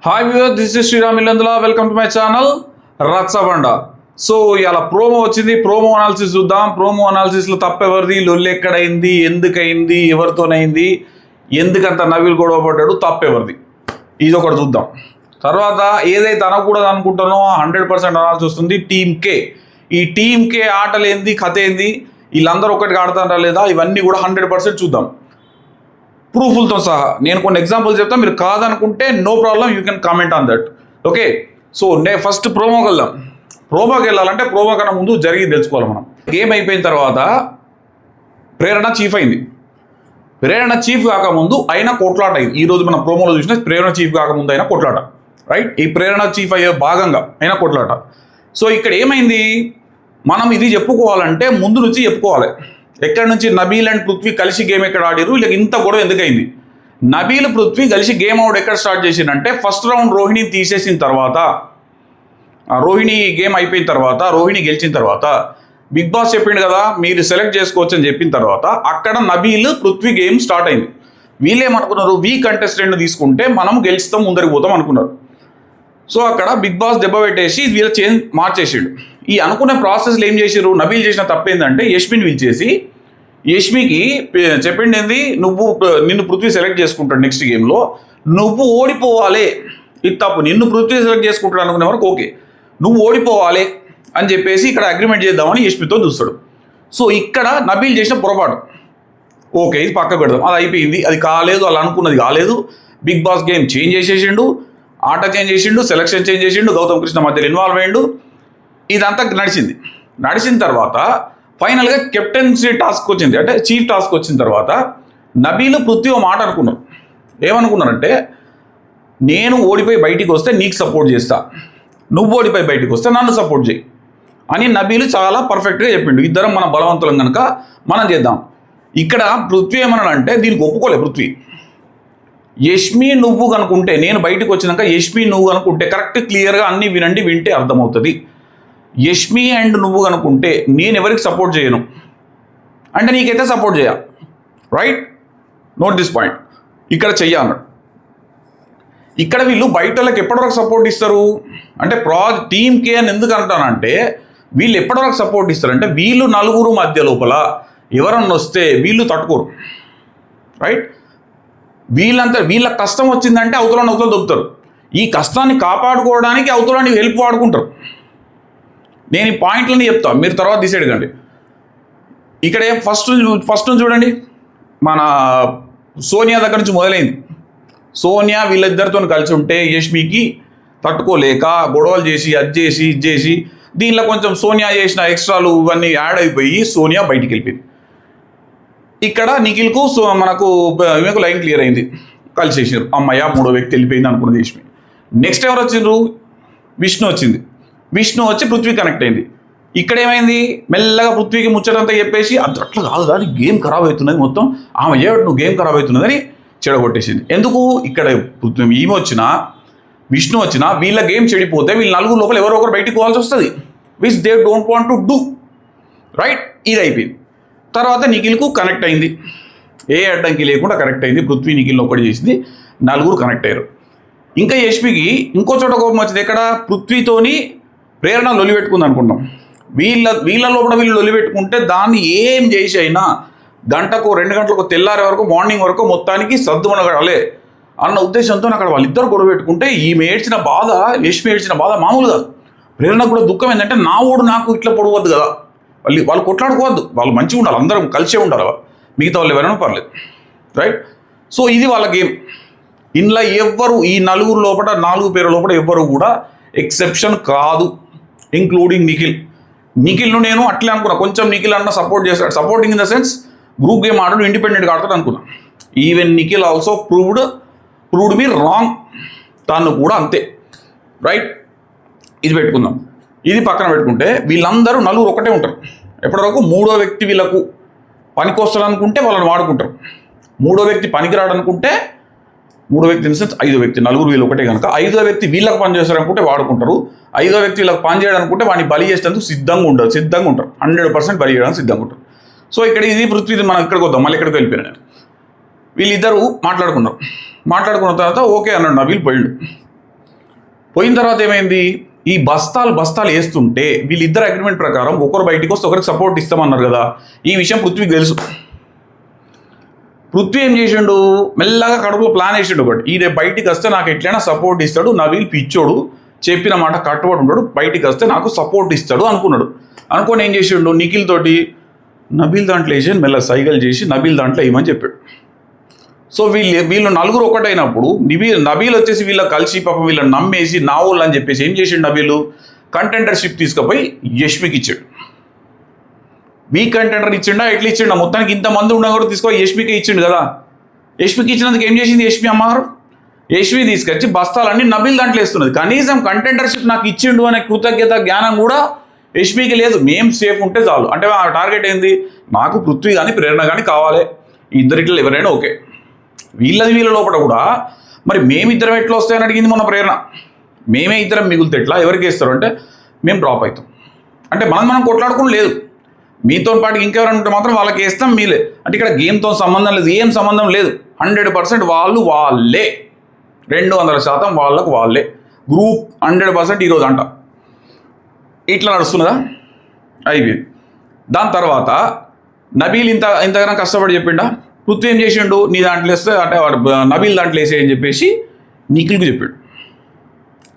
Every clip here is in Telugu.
Hi viewer, this is Sriram Illandula. Welcome to my channel Racchabanda. సో ఇలా ప్రోమో వచ్చింది, ప్రోమో అనాలిసిస్ చూద్దాం. ప్రోమో అనాలిసిస్లో తప్పెవరిది, లొల్లి ఎక్కడైంది, ఎందుకైంది, ఎవరితోనైంది, ఎందుకంత నవీల్ గొడవ పడ్డాడు, తప్పెవరిది, ఇది ఒకటి చూద్దాం. తర్వాత ఏదైతే అనకూడదు అనుకుంటానో 100% అనాల్సి వస్తుంది. టీమ్ కే, ఈ టీమ్ కే ఆటలు ఏంది, కథ ఏంది, వీళ్ళందరూ ఒకటికి ఆడుతారా లేదా, ఇవన్నీ కూడా 100% చూద్దాం, ప్రూఫ్లతో సహా. నేను కొన్ని ఎగ్జాంపుల్స్ చెప్తాను, మీరు కాదనుకుంటే no problem, you can comment on that. Okay, so first ప్రోమోకి వెళ్దాం. ప్రోమోకి వెళ్ళాలంటే ప్రోమో కన్నా ముందు జరిగింది తెలుసుకోవాలి మనం. గేమ్ అయిపోయిన తర్వాత ప్రేరణ చీఫ్ అయింది. ప్రేరణ చీఫ్ కాకముందు అయినా కొట్లాట అయింది. ఈరోజు మనం ప్రోమోలో చూసిన ప్రేరణ చీఫ్ కాకముందు అయినా కొట్లాట, రైట్? ఈ ప్రేరణ చీఫ్ అయ్యే భాగంగా అయినా కొట్లాట. సో ఇక్కడ ఏమైంది, మనం ఇది చెప్పుకోవాలంటే ముందు నుంచి చెప్పుకోవాలి. ఎక్కడి నుంచి నబీల్ అండ్ పృథ్వీ కలిసి గేమ్ ఎక్కడ ఆడిరు, ఇలా ఇంత గొడవ ఎందుకైంది. నబీల్ పృథ్వీ కలిసి గేమ్ అవుట్ ఎక్కడ స్టార్ట్ చేసిందంటే ఫస్ట్ రౌండ్ రోహిణి తీసేసిన తర్వాత, రోహిణి గేమ్ అయిపోయిన తర్వాత, రోహిణి గెలిచిన తర్వాత బిగ్ బాస్ చెప్పిండు కదా మీరు సెలెక్ట్ చేసుకోవచ్చు అని చెప్పిన తర్వాత అక్కడ నబీల్ పృథ్వీ గేమ్ స్టార్ట్ అయింది. వీళ్ళేమనుకున్నారు, కంటెస్టెంట్ తీసుకుంటే మనం గెలుస్తాం, ముందరికి పోతాం అనుకున్నారు. సో అక్కడ బిగ్ బాస్ దెబ్బ పెట్టేసి వీళ్ళ చేంజ్ మార్చేసాడు. ఈ అనుకునే ప్రాసెస్లో ఏం చేసారు, నబీల్ చేసిన తప్పేందంటే యష్మిని పిలిచేసి యష్మికి చెప్పింది ఏంది, నిన్ను పృథ్వీ సెలెక్ట్ చేసుకుంటాడు నెక్స్ట్ గేమ్లో, నువ్వు ఓడిపోవాలి, ఇది తప్పు, నిన్ను పృథ్వీ సెలెక్ట్ చేసుకుంటాడు అనుకునే వరకు ఓకే, నువ్వు ఓడిపోవాలి అని చెప్పేసి ఇక్కడ అగ్రిమెంట్ చేద్దామని యష్మితో చూస్తాడు. సో ఇక్కడ నబీల్ చేసిన పొరపాటు, ఓకే ఇది పక్కకు పెడదాం, అది అయిపోయింది, అది కాలేదు, అలా అనుకున్నది కాలేదు. బిగ్ బాస్ గేమ్ చేంజ్ చేసేసిండు, ఆట చేంజ్ చేసిండు, సెలక్షన్ చేంజ్ చేసిండు, గౌతమ్ కృష్ణ మధ్యలో ఇన్వాల్వ్ అయ్యిండు, ఇదంతా నడిచింది. నడిచిన తర్వాత ఫైనల్గా కెప్టెన్సీ టాస్క్ వచ్చింది, అంటే చీఫ్ టాస్క్ వచ్చిన తర్వాత నబీల్ పృథ్వీ మాట అనుకున్నారు. ఏమనుకున్నారంటే నేను ఓడిపోయి బయటికి వస్తే నీకు సపోర్ట్ చేస్తా, నువ్వు ఓడిపోయి బయటికి వస్తే నన్ను సపోర్ట్ చేయి అని నబీల్ చాలా పర్ఫెక్ట్గా చెప్పిండు. ఇద్దరం మన బలవంతులం కనుక మనం చేద్దాం. ఇక్కడ పృథ్వీ ఏమన్నాడంటే దీనికి ఒప్పుకోలే పృథ్వీ. యష్మి నువ్వు కనుకుంటే, నేను బయటకు వచ్చినాక యష్మి నువ్వు అనుకుంటే, కరెక్ట్ క్లియర్గా అన్నీ వినండి, వింటే అర్థమవుతుంది. యష్మి అండ్ నువ్వు కనుకుంటే నేను ఎవరికి సపోర్ట్ చేయను అంటే నీకైతే సపోర్ట్ చేయ, రైట్? నోట్ దిస్ పాయింట్, ఇక్కడ చెయ్యన్నాడు. ఇక్కడ వీళ్ళు బయట వాళ్ళకి ఎప్పటివరకు సపోర్ట్ ఇస్తారు అంటే టీమ్ కే అని ఎందుకు అంటానంటే వీళ్ళు ఎప్పటివరకు సపోర్ట్ ఇస్తారంటే వీళ్ళు నలుగురు మధ్య లోపల ఎవరన్నా వస్తే వీళ్ళు తట్టుకోరు, రైట్? వీళ్ళ కష్టం వచ్చిందంటే అవతలని దొబ్బుతారు. ఈ కష్టాన్ని కాపాడుకోవడానికి అవతలని హెల్ప్ వాడుకుంటారు. నేను ఈ పాయింట్లని చెప్తాను, మీరు తర్వాత డిసైడ్ కండి. ఇక్కడ ఫస్ట్ చూడండి, మన సోనియా దగ్గర నుంచి మొదలైంది. సోనియా వీళ్ళిద్దరితో కలిసి ఉంటే యష్మికి తట్టుకోలేక గొడవలు చేసి అది చేసి ఇది చేసి దీనిలో కొంచెం సోనియా చేసిన ఎక్స్ట్రాలు ఇవన్నీ యాడ్ అయిపోయి సోనియా బయటికి వెళ్ళిపోయింది. ఇక్కడ నిఖిల్కు మనకు లైన్ క్లియర్ అయింది, కలిసేసారు, అమ్మయ్య మూడో వ్యక్తి వెళ్ళిపోయింది అనుకున్నది యష్మి. నెక్స్ట్ ఎవరు వచ్చిండ్రు, విష్ణు వచ్చింది. విష్ణు వచ్చి పృథ్వీ కనెక్ట్ అయింది. ఇక్కడ ఏమైంది, మెల్లగా పృథ్వీకి ముచ్చటంతా చెప్పేసి అట్లా కాదు కానీ గేమ్ ఖరాబ్ అవుతున్నది, మొత్తం ఆమె ఏమిటి నువ్వు గేమ్ ఖరాబ్ అవుతున్నదని చెడగొట్టేసింది. ఎందుకు, ఇక్కడ ఈమె వచ్చినా విష్ణు వచ్చినా వీళ్ళ గేమ్ చెడిపోతే వీళ్ళ నలుగురు లోపల ఎవరో ఒకరు బయటికి పోవాల్సి వస్తుంది, which they don't want to do, right? ఇది అయిపోయింది. తర్వాత నిఖిల్కు కనెక్ట్ అయింది, ఏ అడ్డంకి లేకుండా కనెక్ట్ అయింది. పృథ్వీ నిఖిల్ని ఒకటి చేసింది, నలుగురు కనెక్ట్ అయ్యారు. ఇంకా యష్మికి ఇంకో చోట కోపం వచ్చింది. ఎక్కడ, పృథ్వీతోని ప్రేరణ లొలి పెట్టుకుంది అనుకుంటాం. వీళ్ళ లోపల వీళ్ళు లొలి పెట్టుకుంటే దాన్ని ఏం చేసి అయినా గంటకు 2 గంటలకు తెల్లారే వరకు మార్నింగ్ వరకు మొత్తానికి సర్దుమనగడాలే అన్న ఉద్దేశంతో అక్కడ వాళ్ళిద్దరు గొడవ పెట్టుకుంటే ఈమె ఏడ్చిన బాధ, యష్మి ఏడ్చిన బాధ మామూలు కాదు. ప్రేరణకు కూడా దుఃఖం ఏంటంటే నా ఓడు నాకు ఇట్లా పొడవద్దు కదా, వాళ్ళు కొట్లాడుకోవద్దు, వాళ్ళు మంచిగా ఉండాలి, అందరం కలిసే ఉండాలి, మిగతా వాళ్ళు ఎవరైనా పర్లేదు, రైట్? సో ఇది వాళ్ళ గేమ్. ఇంట్లో ఎవ్వరు ఈ నలుగురు లోపల 4 పేరు లోపల ఎవ్వరు కూడా ఎక్సెప్షన్ కాదు, ఇంక్లూడింగ్ నిఖిల్ను నేను అట్లే అనుకున్నా, కొంచెం నిఖిల్ అన్న సపోర్ట్ చేస్తాడు, supporting in the sense group game ఆడడు, ఇండిపెండెంట్గా ఆడతాడు అనుకున్నా. Even Nikhil also proved me wrong, తను కూడా అంతే, రైట్? ఇది పెట్టుకుందాం. ఇది పక్కన పెట్టుకుంటే వీళ్ళందరూ నలుగురు ఒకటే ఉంటారు. ఎప్పటివరకు మూడో వ్యక్తి వీళ్ళకు పనికొస్తాడు అనుకుంటే వాళ్ళని వాడుకుంటారు, మూడో వ్యక్తి పనికిరాడు అనుకుంటే, మూడో వ్యక్తి ఇన్ సెన్స్ 5వ వ్యక్తి, నలుగురు వీళ్ళు ఒకటే కనుక 5వ వ్యక్తి వీళ్ళకి పని చేస్తారు అనుకుంటే వాడుకుంటారు, 5వ వ్యక్తి వీళ్ళకి పని చేయడం అనుకుంటే వాడిని బలి చేసేందుకు సిద్ధంగా ఉంటారు, 100% బలి చేయడానికి సిద్ధంగా ఉంటారు. సో ఇక్కడ ఇది పృథ్వీ, మనం ఇక్కడికి వద్దాం, మళ్ళీ ఇక్కడికి వెళ్ళిపోయాను. వీళ్ళిద్దరూ మాట్లాడుకున్న తర్వాత ఓకే అన్నాడు నబీల్, పోయిండు. పోయిన తర్వాత ఏమైంది, ఈ బస్తాలు వేస్తుంటే వీళ్ళిద్దరు అగ్రిమెంట్ ప్రకారం ఒకరు బయటికి వస్తే ఒకరికి సపోర్ట్ ఇస్తామన్నారు కదా. ఈ విషయం పృథ్వీకి తెలుసు. పృథ్వీ ఏం చేసిండు, మెల్లగా కడుపులో ప్లాన్ వేసిండు ఒకటి, ఈ రేపు బయటికి వస్తే నాకు ఎట్లయినా సపోర్ట్ ఇస్తాడు, నవీల్ పిచ్చోడు, చెప్పిన మాట కట్టుబడి ఉంటాడు, బయటికి వస్తే నాకు సపోర్ట్ ఇస్తాడు అనుకున్నాడు. అనుకొని ఏం చేసిండు, నిఖిల్ తోటి నబీల్ దాంట్లో వేసి మెల్ల సైకిల్ చేసి నబీల్ దాంట్లో వేయమని చెప్పాడు. సో వీళ్ళు నలుగురు ఒకటైనప్పుడు నబీల్ వచ్చేసి వీళ్ళకి కలిసి పాపం వీళ్ళని నమ్మేసి నా వాళ్ళు అని చెప్పేసి ఏం చేసిండు, నబీలు కంటెండర్షిప్ తీసుకుపోయి యష్మికి ఇచ్చాడు. వీక్ కంటెండర్ ఇచ్చిండా ఎట్లా ఇచ్చిండా, మొత్తానికి ఇంతమంది ఉన్నా కూడా తీసుకొని యష్మికే ఇచ్చిండు కదా. యష్మికి ఇచ్చినందుకు ఏం చేసింది యష్మి అమ్మగారు, యష్మి తీసుకొచ్చి బస్తాలన్నీ నబీల్ దాంట్లో వేస్తున్నది. కనీసం కంటెండర్షిప్ నాకు ఇచ్చిండు అనే కృతజ్ఞత జ్ఞానం కూడా యష్మికి లేదు. మేం సేఫ్ ఉంటే చాలు. అంటే ఆ టార్గెట్ ఏంది, నాకు పృథ్వీ కానీ ప్రేరణ కానీ కావాలి, ఇద్దరిట్లో ఎవరైనా ఓకే. వీళ్ళ లోపల కూడా మరి మేమిద్దరం ఎట్లా వస్తాయని అడిగింది మొన్న ప్రేరణ. మేమే ఇద్దరం మిగులుతే ఎట్లా, ఎవరికి వేస్తారు అంటే మేము డ్రాప్ అవుతాం. అంటే మనం కొట్లాడుకుని లేదు, మీతో పాటు ఇంకెవరైనా ఉంటే మాత్రం వాళ్ళకి వేస్తాం మీలే. అంటే ఇక్కడ గేమ్తో సంబంధం లేదు, ఏం సంబంధం లేదు. 100% వాళ్ళే, 200% వాళ్ళకు వాళ్ళే. గ్రూప్ 100% ఈరోజు అంట ఇట్లా నడుస్తున్నదా అయిపోయింది. దాని తర్వాత నబీల్ ఇంతగానో కష్టపడి చెప్పిండా, పృథ్వీ ఏం చేసిండు, నీ దాంట్లో వేస్తే అంటే నబీల్ దాంట్లో వేసే అని చెప్పేసి నిఖిల్కి చెప్పాడు.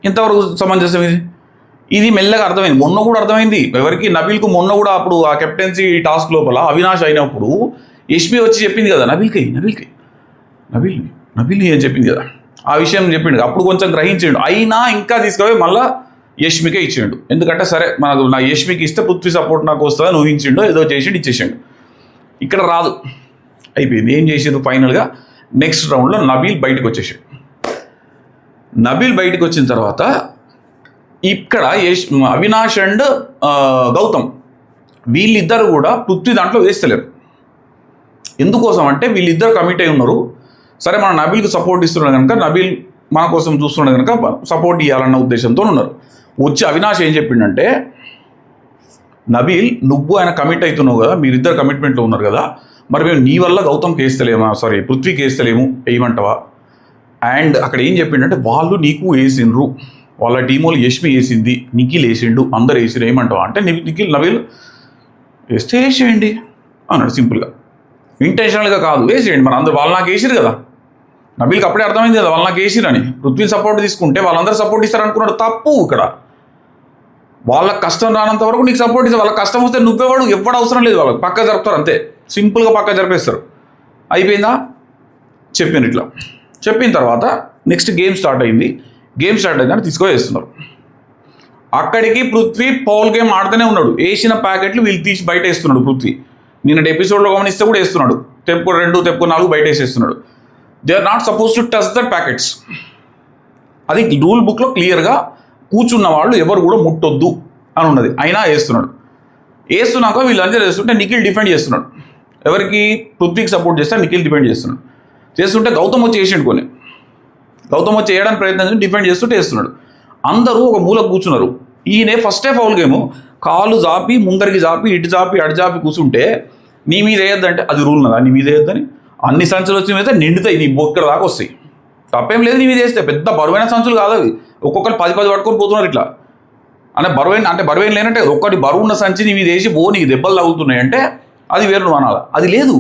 ఇంతవరకు సమంజసం ఇది మెల్లగా అర్థమైంది. మొన్న కూడా అర్థమైంది ఎవరికి, నబీల్కు. మొన్న కూడా అప్పుడు ఆ కెప్టెన్సీ టాస్క్ లోపల అవినాష్ అయినప్పుడు యష్మి వచ్చి చెప్పింది కదా నబీల్ అని చెప్పింది కదా, ఆ విషయం చెప్పిండు. అప్పుడు కొంచెం గ్రహించిండు, అయినా ఇంకా తీసుకుపోయి మళ్ళీ యష్మికే ఇచ్చిండు. ఎందుకంటే సరే నా యష్మికి ఇస్తే పృథ్వీ సపోర్ట్ నాకు వస్తుందని ఊహించిండు, ఏదో చేసిండు, ఇచ్చేసిండు. ఇక్కడ రాదు, అయిపోయింది. ఏం చేసిండు ఫైనల్గా నెక్స్ట్ రౌండ్లో నబీల్ బయటకు వచ్చేసాడు. నబీల్ బయటకు వచ్చిన తర్వాత ఇక్కడ అవినాష్ అండ్ గౌతమ్ వీళ్ళిద్దరు కూడా పృథ్వీ దాంట్లో వేస్తలేరు. ఎందుకోసం అంటే వీళ్ళిద్దరు కమిట్ అయి ఉన్నారు. సరే మన నబీల్కి సపోర్ట్ ఇస్తున్నాడు కనుక, నబీల్ మన కోసం చూస్తున్నాడు కనుక సపోర్ట్ ఇవ్వాలన్న ఉద్దేశంతో ఉన్నారు. వచ్చి అవినాష్ ఏం చెప్పిండంటే, నబీల్ నువ్వు ఆయన కమిట్ అవుతున్నావు కదా, మీరిద్దరు కమిట్మెంట్లో ఉన్నారు కదా, మరి మేము నీ వల్ల గౌతమ్కి వేస్తలేమా, పృథ్వీకి వేస్తలేము, వేయమంటావా? అండ్ అక్కడ ఏం చెప్పిండంటే, వాళ్ళు నీకు వేసిండ్రు, వాళ్ళ టీం వాళ్ళు యష్మి వేసింది, నిఖిల్ వేసిండు, అందరు వేసిండు, ఏమంటావా అంటే నబీల్ వేస్తే వేసేయండి అన్నాడు సింపుల్గా. ఇంటెన్షనల్గా కాదు, వేసేయండి, మరి అందరు వాళ్ళు నాకు వేసిరు కదా. నబీల్కి అప్పుడే అర్థమైంది కదా వాళ్ళు నాకు వేసిరని. పృథ్వీ సపోర్ట్ తీసుకుంటే వాళ్ళందరూ సపోర్ట్ ఇస్తారనుకున్నాడు, తప్పు. ఇక్కడ వాళ్ళకి కష్టం రానంత వరకు నీకు సపోర్ట్ ఇస్తారు, వాళ్ళకి కష్టం వస్తే నువ్వెవాడు ఎవ్వడు అవసరం లేదు, వాళ్ళకి పక్క జరుపుతారు అంతే, సింపుల్గా పక్క జరిపేస్తారు. అయిపోయిందా, చెప్పాను. ఇట్లా చెప్పిన తర్వాత నెక్స్ట్ గేమ్ స్టార్ట్ అయింది. గేమ్ స్టార్ట్ అయిందని వేస్తున్నారు. అక్కడికి పృథ్వీ పౌల్ గేమ్ ఆడుతూనే ఉన్నాడు. వేసిన ప్యాకెట్లు వీళ్ళు తీసి బయట వేస్తున్నాడు పృథ్వీ. నిన్నటి ఎపిసోడ్లో గమనిస్తే కూడా వేస్తున్నాడు, తెప్పుకో 2 తెప్పుకో 4 బయట వేసేస్తున్నాడు. They are not suppose to touch that packets. అది రూల్ బుక్లో క్లియర్గా కూర్చున్న వాళ్ళు ఎవరు కూడా ముట్టొద్దు అని ఉన్నది, అయినా వేస్తున్నాడు. వేస్తున్నాక వీళ్ళందరూ వేస్తుంటే నిఖిల్ డిఫెండ్ చేస్తున్నాడు. ఎవరికి, పృథ్వీకి సపోర్ట్ చేస్తే నిఖిల్ డిఫెండ్ చేస్తున్నాడు. చేస్తుంటే గౌతమ్ వచ్చి వేసిండు కొన్ని. గౌతమ్ వచ్చి వేయడానికి ప్రయత్నం చేసి డిఫెండ్ చేస్తుంటే వేస్తున్నాడు. అందరూ ఒక మూలకు కూర్చున్నారు. ఈయనే ఫస్టే ఫౌల్ గేమ్, కాలు జాపి ముందరికి జాపి ఇటు జాపి అటు జాపి కూర్చుంటే నీ మీద వేయద్దంటే అది రూల్ ఉన్నదా, నీ మీద వేయద్దని. అన్ని సంచులు వచ్చిన మీద నిండుతాయి, నీ బొక్కడ దాకా వస్తాయి, తప్పేం లేదు. నీ మీద వేస్తే పెద్ద బరువైన సంచులు కాదు అవి, ఒక్కొక్కరు 10 పట్టుకొని పోతున్నారు ఇట్లా. బరువైన లేనంటే ఒకటి బరువు ఉన్న సంచి నీ మీద వేసి నీకు దెబ్బలు తగులుతున్నాయి అంటే అది వేరు అనాలి. అది లేదు,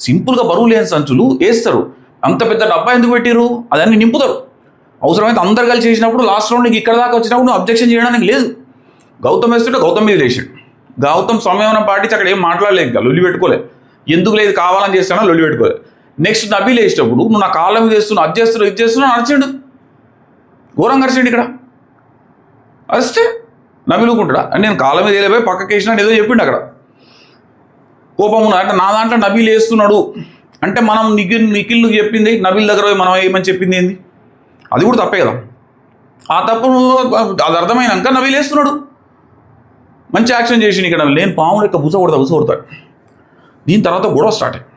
సింపుల్గా బరువు లేని సంచులు వేస్తారు. అంత పెద్ద డబ్బా ఎందుకు పెట్టిరు, అదన్నీ నింపుతారు. అవసరమైతే అందరు కలిసి చేసినప్పుడు లాస్ట్ రౌండ్ నీకు ఇక్కడ దాకా వచ్చినప్పుడు నువ్వు అబ్జెక్షన్ చేయడానికి లేదు. గౌతమ్ వేస్తుంటే గౌతమ్ మీద వేసాడు. గౌతమ్ సంయమనం పాటించి అక్కడ ఏం మాట్లాడలేదు, ఇంకా లొల్లి పెట్టుకోలే. ఎందుకు లేదు కావాలని చేస్తానో లొల్లి పెట్టుకోలే. నెక్స్ట్ నబీల్ వేసేటప్పుడు నువ్వు నా కాళ్ళ మీద వేస్తున్నావు, అది చేస్తున్నావు, ఇది చేస్తున్నావు అరిచిండు, ఘోరంగా అరిచిండు. ఇక్కడ అరిస్తే నబీల్ ఊరుకుంటాడా? నేను కాళ్ళ మీద వెళ్ళిపోయి పక్కకి వేసినా ఏదో చెప్పిండు. అక్కడ కోపం ఉన్నా అంటే నా దాంట్లో నబీల్ వేస్తున్నాడు అంటే మనం నిఖిల్ చెప్పింది నబీల్ దగ్గర పోయి మనం ఏమని చెప్పింది ఏంది, అది కూడా తప్పే కదా. ఆ తప్పు అది అర్థమైనాక నబీల్ వేస్తున్నాడు, మంచి యాక్షన్ చేసి ఇక్కడ నేను పాము లెక్క బుస కొడతాడు. దీని తర్వాత గొడవ స్టార్ట్ అయింది.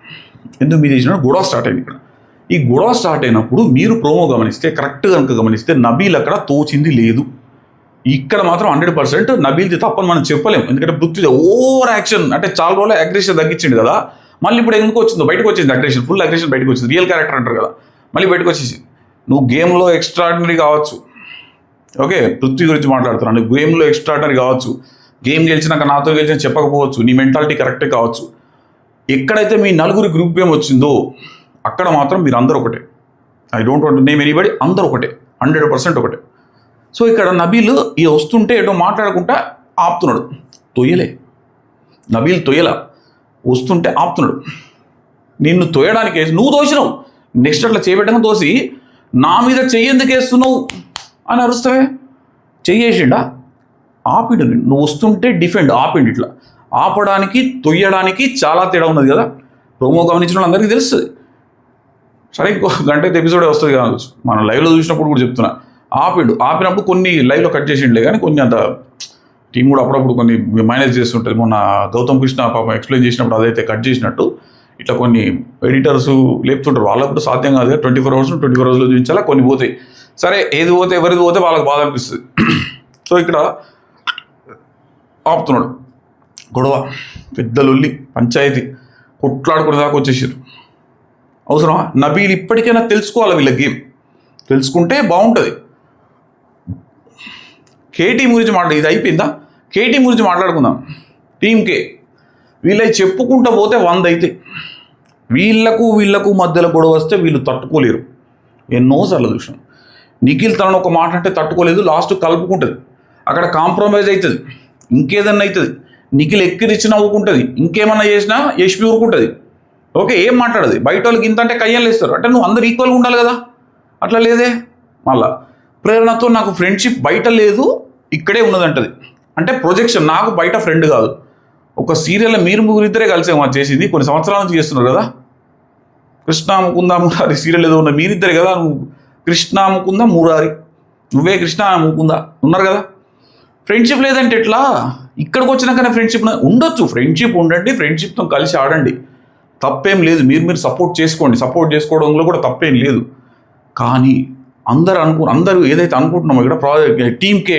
ఎందుకు మీద వేసినా గొడవ స్టార్ట్ అయింది. ఇక్కడ ఈ గొడవ స్టార్ట్ అయినప్పుడు మీరు ప్రోమో గమనిస్తే, కరెక్ట్గా కనుక గమనిస్తే నబీల్ అక్కడ తోచింది లేదు. ఇక్కడ మాత్రం 100% నబీల్ది తప్పని మనం చెప్పలేము. ఎందుకంటే పృథ్వీ ఓవర్ యాక్షన్, అంటే చాలా రోజులు అగ్రెషన్ తగ్గించిండు కదా, మళ్ళీ ఇప్పుడు ఎందుకు వచ్చిందో బయటకు వచ్చింది అగ్రెషన్, ఫుల్ అగ్రెషన్ బయటకు వచ్చింది. రియల్ క్యారెక్టర్ అంటారు కదా, మళ్ళీ బయటకు వచ్చేసి నువ్వు గేమ్లో ఎక్స్ట్రాడినరీ కావచ్చు, ఓకే, పృథ్వీ గురించి మాట్లాడుతున్నాను. గేమ్లో ఎక్స్ట్రాటరీ కావచ్చు, గేమ్ గెలిచినాక నాతో గెలిచిన చెప్పకపోవచ్చు, నీ మెంటాలిటీ కరెక్టే కావచ్చు. ఎక్కడైతే మీ నలుగురి గ్రూప్ గేమ్ వచ్చిందో అక్కడ మాత్రం మీరు అందరూ ఒకటే. I don't want name anybody, అందరూ ఒకటే, 100% ఒకటే. సో ఇక్కడ నబీల్ ఈ వస్తుంటే ఏటో మాట్లాడుకుంటా ఆపుతున్నాడు. నబీల్ తొయ్యల, వస్తుంటే ఆపుతున్నాడు. నిన్ను తోయడానికి నువ్వు తోసినావు, నెక్స్ట్ అట్లా చేయబెట్టగా తోసి నా మీద చెయ్యేందుకు వేస్తున్నావు అని అరుస్తావే. చెయ్యేసిండా, ఆపిండు. నువ్వు వస్తుంటే డిఫెండ్ ఆపిండు. ఇట్లా ఆపడానికి తొయ్యడానికి చాలా తేడా ఉన్నది కదా. ప్రోమో గమనించిన వాళ్ళందరికీ తెలుస్తుంది. సరే, ఇంకో గంట అయితే ఎపిసోడే వస్తుంది కావచ్చు. మనం లైవ్లో చూసినప్పుడు కూడా చెప్తున్నా, ఆపినప్పుడు కొన్ని లైవ్లో కట్ చేసిండే, కానీ కొన్ని అంత టీం కూడా అప్పుడప్పుడు కొన్ని మైనస్ చేస్తుంటుంది. మొన్న గౌతమ్ కృష్ణ పాపం ఎక్స్ప్లెయిన్ చేసినప్పుడు అదైతే కట్ చేసినట్టు ఇట్లా కొన్ని ఎడిటర్స్ లేపుతుంటారు. వాళ్ళప్పుడు సాధ్యం కాదు, 24 అవర్స్లో చూపించాలా, కొన్ని పోతాయి. సరే, ఏది పోతే ఎవరిది పోతే వాళ్ళకి బాధ అనిపిస్తుంది. సో ఇక్కడ ఆపుతున్నాడు. గొడవ, పెద్ద లొల్లి, పంచాయతీ, కొట్లాడుకునే దాకా వచ్చేసారు. అవసరమా? నబీల్ ఇప్పటికైనా తెలుసుకోవాలి వీళ్ళ గేమ్. తెలుసుకుంటే బాగుంటుంది. టీం గురించి ఇది అయిపోయిందా? టీం గురించి మాట్లాడుకుందాం. టీంకే వీళ్ళకి చెప్పుకుంటూ పోతే 100 అయితే. వీళ్ళకు మధ్యలో గొడవ వస్తే వీళ్ళు తట్టుకోలేరు. ఎన్నోసార్లు చూసాం. నిఖిల్ తనను ఒక మాట అంటే తట్టుకోలేదు, లాస్ట్ కలుపుకుంటుంది. అక్కడ కాంప్రమైజ్ అవుతుంది, ఇంకేదన్నా అవుతుంది. నిఖిల్ ఎక్కిరిచ్చి నవ్వుకుంటుంది, ఇంకేమన్నా చేసినా యశ్వి ఊరుకుంటుంది. ఓకే, ఏం మాట్లాడదు. బయట వాళ్ళకి ఇంత అంటే కయ్యాలు ఇస్తారు. అంటే నువ్వు అందరు ఈక్వల్గా ఉండాలి కదా, అట్లా లేదే. మళ్ళా ప్రేరణతో నాకు ఫ్రెండ్షిప్ బయట లేదు, ఇక్కడే ఉన్నదంటది. అంటే ప్రొజెక్షన్, నాకు బయట ఫ్రెండ్ కాదు. ఒక సీరియల్లో మీరు ముగ్గురిద్దరే కలిసి మా చేసింది, కొన్ని సంవత్సరాల నుంచి చేస్తున్నారు కదా. కృష్ణ ముకుంద మురారి సీరియల్ ఏదో ఉన్న మీరిద్దరే కదా. నువ్వు కృష్ణ ముకుంద మురారి, నువ్వే కృష్ణ ముకుంద ఉన్నారు కదా. ఫ్రెండ్షిప్ లేదంటే ఎట్లా? ఇక్కడికి వచ్చినాకనే ఫ్రెండ్షిప్ ఉండొచ్చు. ఫ్రెండ్షిప్ ఉండండి, ఫ్రెండ్షిప్తో కలిసి ఆడండి, తప్పేం లేదు. మీరు సపోర్ట్ చేసుకోండి, సపోర్ట్ చేసుకోవడంలో కూడా తప్పేం లేదు. కానీ అందరూ ఏదైతే అనుకుంటున్నామో ఇక్కడ టీంకే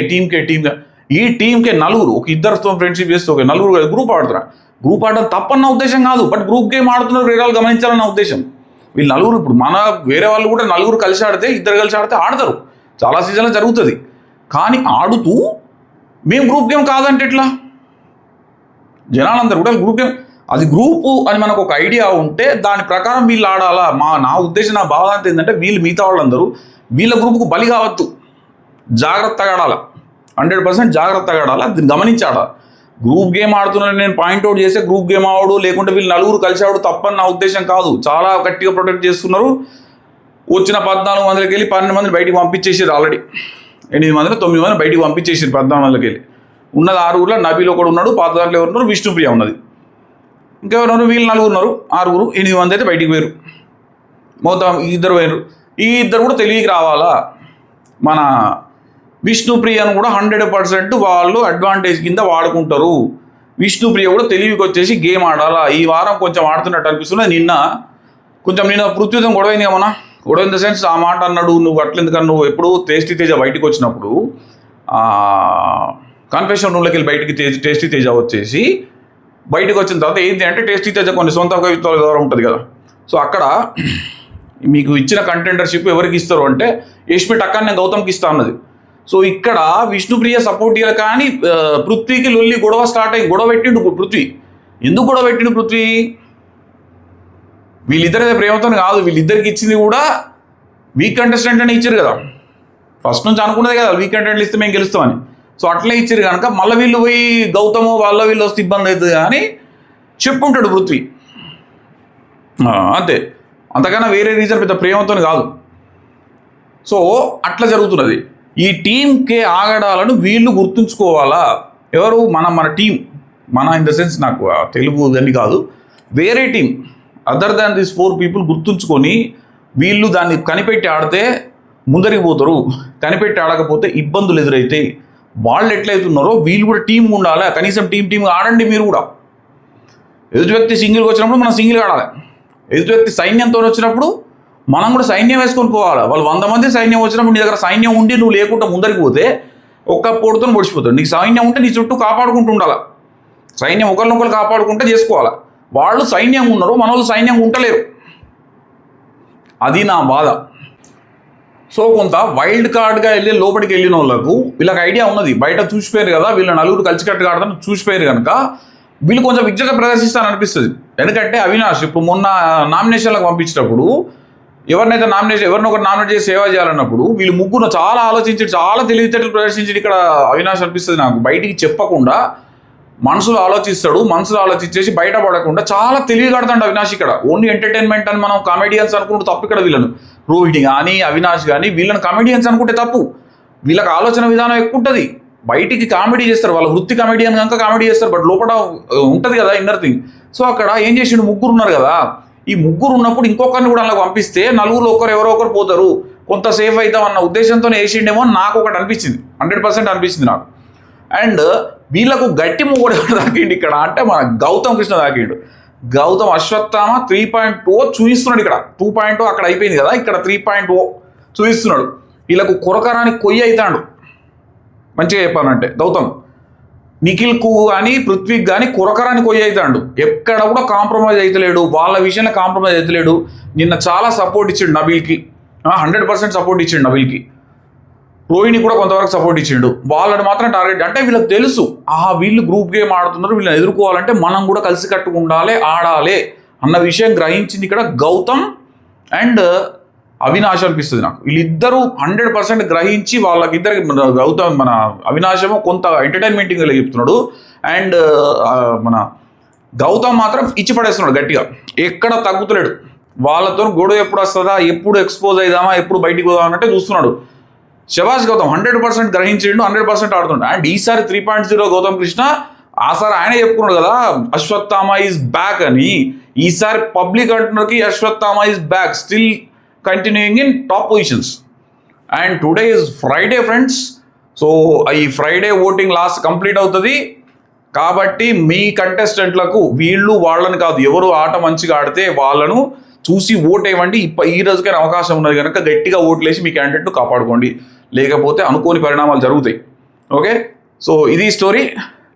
ఈ టీంకే నలుగురు, ఒక ఇద్దరితో ఫ్రెండ్షిప్ చేస్తే ఒక నలుగురు గ్రూప్ ఆడుతున్నారు. గ్రూప్ ఆడడం తప్పన్న ఉద్దేశం కాదు, బట్ గ్రూప్ గేమ్ ఆడుతున్నారు, వేరే గమనించాలన్న ఉద్దేశం. వీళ్ళు నలుగురు, ఇప్పుడు మన వేరే వాళ్ళు కూడా నలుగురు కలిసి ఆడితే, ఇద్దరు కలిసి ఆడితే ఆడతారు, చాలా సీజన్లో జరుగుతుంది. కానీ ఆడుతూ మేము గ్రూప్ గేమ్ కాదంటే ఎట్లా? జనాలందరూ కూడా గ్రూప్ గేమ్, అది గ్రూపు అని మనకు ఒక ఐడియా ఉంటే దాని ప్రకారం వీళ్ళు ఆడాలా. నా ఉద్దేశం, నా భావన ఏంటంటే వీళ్ళు మిగతా వాళ్ళందరూ వీళ్ళ గ్రూపుకు బలి కావద్దు, జాగ్రత్తగా ఆడాలి, 100% జాగ్రత్తగా ఆడాలి, దీన్ని గమనించి ఆడాలి. గ్రూప్ గేమ్ ఆడుతున్నాను నేను పాయింట్అవుట్ చేస్తే గ్రూప్ గేమ్ ఆడు, లేకుంటే వీళ్ళు నలుగురు కలిసి ఆడు తప్పని నా ఉద్దేశం కాదు. చాలా గట్టిగా ప్రొటెక్ట్ చేస్తున్నారు. వచ్చిన 14 మందికి వెళ్ళి 12 మందిని బయటికి పంపించేసారు. ఆల్రెడీ 8 మందిలో 9 మందిని బయటికి పంపించేసారు. 14 మందికి వెళ్ళి ఉన్నది 6 నబీల్ ఒకడు ఉన్నాడు, పాత దాంట్లో ఎవరు ఉన్నారు, విష్ణుప్రియ ఉన్నది, ఇంకెవరు, వీళ్ళు 4 ఉన్నారు, 6 8 మంది అయితే బయటికి పోయారు. మొత్తం 2 పోయారు. ఈ 2 కూడా తెలివికి రావాలా. మన విష్ణుప్రియను కూడా 100% వాళ్ళు అడ్వాంటేజ్ కింద వాడుకుంటారు. విష్ణుప్రియ కూడా తెలివికి వచ్చేసి గేమ్ ఆడాలా. ఈ వారం కొంచెం ఆడుతున్నట్టు అనిపిస్తుంది. నిన్న పృథ్వీతో గొడవైంది ఏమన్నా, గొడవ ఇన్ ద సెన్స్ ఆ మాట అన్నాడు. నువ్వు అట్లెందుకన్నా, నువ్వు ఎప్పుడు టేస్టీ తేజ బయటకు వచ్చినప్పుడు కన్ఫెషన్ రూమ్లోకి వెళ్ళి బయటికి టేస్టీ తేజ వచ్చేసి బయటకు వచ్చిన తర్వాత ఏంటి అంటే, టేస్టీ తేజ కొన్ని సొంత కవిత్వాల ద్వారా ఉంటుంది కదా. సో అక్కడ మీకు ఇచ్చిన కంటెండర్షిప్ ఎవరికి ఇస్తారు అంటే, యష్మి టక్కని నేను గౌతమ్కి ఇస్తా అన్నది. సో ఇక్కడ విష్ణుప్రియ సపోర్ట్ ఇవ్వాలి, కానీ పృథ్వీకి లొల్లి గొడవ స్టార్ట్ అయ్యి గొడవ పెట్టిండు పృథ్వీ. ఎందుకు గొడవ పెట్టిండు పృథ్వీ? వీళ్ళిద్దరైతే ప్రేమతో కాదు, వీళ్ళిద్దరికి ఇచ్చింది కూడా వీక్ కంటెస్టెంట్ అని ఇచ్చారు కదా. ఫస్ట్ నుంచి అనుకున్నది కదా వీక్ కంటెంట్లు ఇస్తే మేము గెలుస్తామని. సో అట్లే ఇచ్చారు కనుక మళ్ళీ వీళ్ళు పోయి గౌతము వీళ్ళు వస్తే ఇబ్బంది అవుతుంది అని చెప్పుకుంటాడు పృథ్వీ. అంతే, అంతకన్నా వేరే రీజన్ పెద్ద ప్రేమతో కాదు. సో అట్లా జరుగుతున్నది. ఈ టీంకే ఆగడాలను వీళ్ళు గుర్తుంచుకోవాలా. ఎవరు? మన టీం, మన ఇన్ ద సెన్స్ నాకు తెలుగు అని కాదు, వేరే team other than this 4 people గుర్తుంచుకొని వీళ్ళు దాన్ని కనిపెట్టి ఆడితే ముందరికి పోతారు. కనిపెట్టి ఆడకపోతే ఇబ్బందులు ఎదురైతే వాళ్ళు ఎట్లయితున్నారో వీళ్ళు కూడా టీం ఉండాలి. కనీసం టీం ఆడండి. మీరు కూడా ఎదుటి వ్యక్తి సింగిల్గా వచ్చినప్పుడు మనం సింగిల్గా ఆడాలి. ఎదుటి వ్యక్తి సైన్యంతో వచ్చినప్పుడు మనం కూడా సైన్యం వేసుకొని పోవాలి. వాళ్ళు 100 మంది సైన్యం వచ్చినప్పుడు నీ దగ్గర సైన్యం ఉండి నువ్వు లేకుండా ముందరికి పోతే ఒక్క పొడితో పొడిచిపోతాడు. నీకు సైన్యం ఉంటే నీ చుట్టూ కాపాడుకుంటూ ఉండాలి. సైన్యం ఒకరినొకరు కాపాడుకుంటే చేసుకోవాలి. వాళ్ళు సైన్యం ఉన్నారు, మన వాళ్ళు సైన్యం ఉండలేరు. అది నా బాధ. సో కొంత వైల్డ్ కార్డ్గా వెళ్ళి లోపలికి వెళ్ళిన వాళ్ళకు వీళ్ళకి ఐడియా ఉన్నది, బయట చూసిపోయారు కదా వీళ్ళు నలుగురు కలిసికట్టుగా ఆడతాను చూసిపోయారు కనుక వీళ్ళు కొంచెం విద్యగా ప్రదర్శిస్తారని అనిపిస్తుంది. ఎందుకంటే అవినాష్ ఇప్పుడు మొన్న నామినేషన్లకు పంపించినప్పుడు ఎవరినైతే ఎవరినొకరు నామినేట్ చేసి సేవ చేయాలన్నప్పుడు వీళ్ళు ముగ్గురు చాలా ఆలోచించి చాలా తెలివితేటలు ప్రదర్శించి ఇక్కడ అవినాష్ అనిపిస్తుంది నాకు. బయటికి చెప్పకుండా మనసులో ఆలోచించేసి బయటపడకుండా చాలా తెలివిగడతాడు అవినాష్ ఇక్కడ. ఓన్లీ ఎంటర్టైన్మెంట్ అని మనం కామెడియన్స్ అనుకుంటే తప్పు ఇక్కడ. వీళ్ళను రోహిణి కానీ అవినాష్ కానీ వీళ్ళని కామెడియన్స్ అనుకుంటే తప్పు. వీళ్ళకి ఆలోచన విధానం ఎక్కువ ఉంటుంది. బయటికి కామెడీ చేస్తారు, వాళ్ళ వృత్తి కామెడియన్ కనుక కామెడీ చేస్తారు, బట్ లోపల ఉంటుంది కదా ఇన్నర్ థింగ్. సో అక్కడ ఏం చేసిండు, ముగ్గురు ఉన్నారు కదా, ఈ ముగ్గురు ఉన్నప్పుడు ఇంకొకరిని కూడా అలా పంపిస్తే నలుగురు ఎవరో ఒకరు పోతారు, కొంత సేఫ్ అవుతాం అన్న ఉద్దేశంతో వేసిండేమో నాకు ఒకటి అనిపించింది, 100% అనిపించింది నాకు. అండ్ వీళ్ళకు గట్టి మొగడు తాకిండు ఇక్కడ అంటే మన గౌతమ్ కృష్ణ తాకిండు. గౌతమ్ అశ్వత్థామ 3.0 చూపిస్తున్నాడు ఇక్కడ. 2.0 అక్కడ అయిపోయింది కదా, ఇక్కడ 3.0 చూపిస్తున్నాడు. వీళ్ళకు కొరకరాని కొయ్యి అవుతాడు. మంచిగా చెప్పాలంటే గౌతమ్ నిఖిల్కు కానీ పృథ్వీకి కానీ కొరకరాని కొయ్యి అవుతాడు. ఎక్కడ కూడా కాంప్రమైజ్ అవుతలేడు, వాళ్ళ విషయంలో కాంప్రమైజ్ అవుతలేడు. నిన్న చాలా సపోర్ట్ ఇచ్చిండు నబీల్కి, 100% సపోర్ట్ ఇచ్చిండు నబీల్కి. రోహిణి కూడా కొంతవరకు సపోర్ట్ ఇచ్చిండు. వాళ్ళని మాత్రం టార్గెట్ అంటే వీళ్ళకి తెలుసు వీళ్ళు గ్రూప్ గేమ్ ఆడుతున్నారు, వీళ్ళని ఎదుర్కోవాలంటే మనం కూడా కలిసి కట్టుకు ఉండాలి, ఆడాలి అన్న విషయం గ్రహించింది ఇక్కడ గౌతమ్ అండ్ అవినాష్ అనిపిస్తుంది నాకు. వీళ్ళిద్దరూ 100% గ్రహించి వాళ్ళకిద్దరికి గౌతమ్ మన అవినాశము కొంత ఎంటర్టైన్మెంటింగ్ చెప్తున్నాడు అండ్ మన గౌతమ్ మాత్రం ఇచ్చి పడేస్తున్నాడు గట్టిగా, ఎక్కడ తగ్గుతలేడు. వాళ్ళతో గొడవ ఎప్పుడు వస్తుందా, ఎప్పుడు ఎక్స్పోజ్ అయిదామా, ఎప్పుడు బయటికి పోదామా అన్నట్టే చూస్తున్నాడు. శభాష్ గౌతమ్ 100% గ్రహించిండు, 100% ఆడుతున్నాడు. అండ్ ఈసారి 3.0 గౌతమ్ కృష్ణ ఆసారి ఆయన చెప్పుకున్నాడు కదా అశ్వత్థామ ఈజ్ బ్యాక్ అని. ఈసారి పబ్లిక్ అంటున్నకి Ashwatthama is back, still continuing in top positions. And today is Friday friends. So ఈ ఫ్రైడే ఓటింగ్ లాస్ట్ కంప్లీట్ అవుతుంది కాబట్టి మీ కంటెస్టెంట్లకు వీళ్ళు వాళ్ళని కాదు, ఎవరు ఆట మంచిగా ఆడితే వాళ్ళను చూసి ఓట్ వేయండి. ఈ రోజుకైనా అవకాశం ఉన్నది కనుక గట్టిగా ఓట్లేసి మీ క్యాండిడేట్ను కాపాడుకోండి, లేకపోతే అనుకోని పరిణామాలు జరుగుతాయి. ఓకే, సో ఇది స్టోరీ.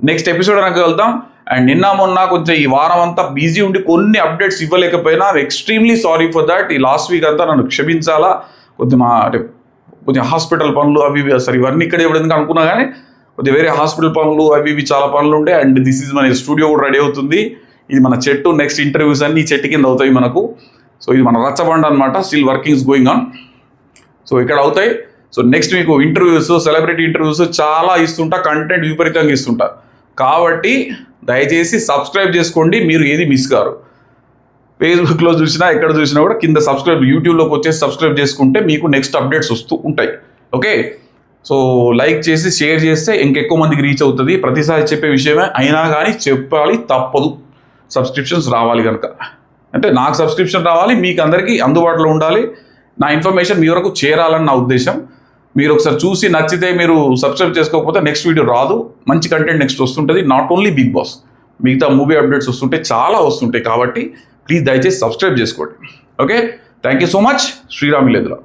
నెక్స్ట్ ఎపిసోడ్ నాకు వెళ్తాం. అండ్ నిన్న మొన్న కొంచెం ఈ వారం అంతా బిజీ ఉండి కొన్ని అప్డేట్స్ ఇవ్వలేకపోయినా ఎక్స్ట్రీమ్లీ సారీ ఫర్ దాట్. ఈ లాస్ట్ వీక్ అంతా నన్ను క్షమించాలా, కొంచెం హాస్పిటల్ పనులు అవి ఇవి అసలు ఇవన్నీ ఇక్కడ ఇవ్వడానికి అనుకున్నా కానీ కొద్దిగా వేరే హాస్పిటల్ పనులు అవి ఇవి చాలా పనులు ఉండే. అండ్ దిస్ ఈజ్ మన స్టూడియో కూడా రెడీ అవుతుంది. ఇది మన చెట్టు, నెక్స్ట్ ఇంటర్వ్యూస్ అన్ని ఈ చెట్టు కింద అవుతాయి మనకు. సో ఇది మన రచ్చబండ అనమాట, still workings going on. So ఇక్కడ అవుతాయి. సో నెక్స్ట్ మీకు ఇంటర్వ్యూస్, సెలబ్రిటీ ఇంటర్వ్యూస్ చాలా ఇస్తుంటా, కంటెంట్ విపరీతంగా ఇస్తుంటా. కాబట్టి దయచేసి సబ్స్క్రైబ్ చేసుకోండి, మీరు ఏది మిస్ కారు. ఫేస్బుక్లో చూసినా ఎక్కడ చూసినా కూడా కింద సబ్స్క్రైబ్, యూట్యూబ్లోకి వచ్చేసి సబ్స్క్రైబ్ చేసుకుంటే మీకు నెక్స్ట్ అప్డేట్స్ వస్తూ ఉంటాయి. ఓకే, సో లైక్ చేసి షేర్ చేస్తే ఇంకెక్కువ మందికి రీచ్ అవుతుంది. ప్రతిసారి చెప్పే విషయమే అయినా కానీ చెప్పాలి, తప్పదు. సబ్స్క్రిప్షన్స్ రావాలి కనుక, అంటే నాకు సబ్స్క్రిప్షన్ రావాలి, మీకు అందరికీ అందుబాటులో ఉండాలి, నా ఇన్ఫర్మేషన్ మీ వరకు చేరాలని నా ఉద్దేశం. మీరు ఒకసారి చూసి నచ్చితే మీరు సబ్స్క్రైబ్ చేసుకోకపోతే నెక్స్ట్ వీడియో రాదు. మంచి కంటెంట్ నెక్స్ట్ వస్తుంటుంది. నాట్ ఓన్లీ బిగ్ బాస్, మిగతా మూవీ అప్డేట్స్ వస్తుంటాయి, చాలా వస్తుంటాయి. కాబట్టి ప్లీజ్ దయచేసి సబ్స్క్రైబ్ చేసుకోండి. Okay, thank you so much. Sriram ఇల్లేంద్ర.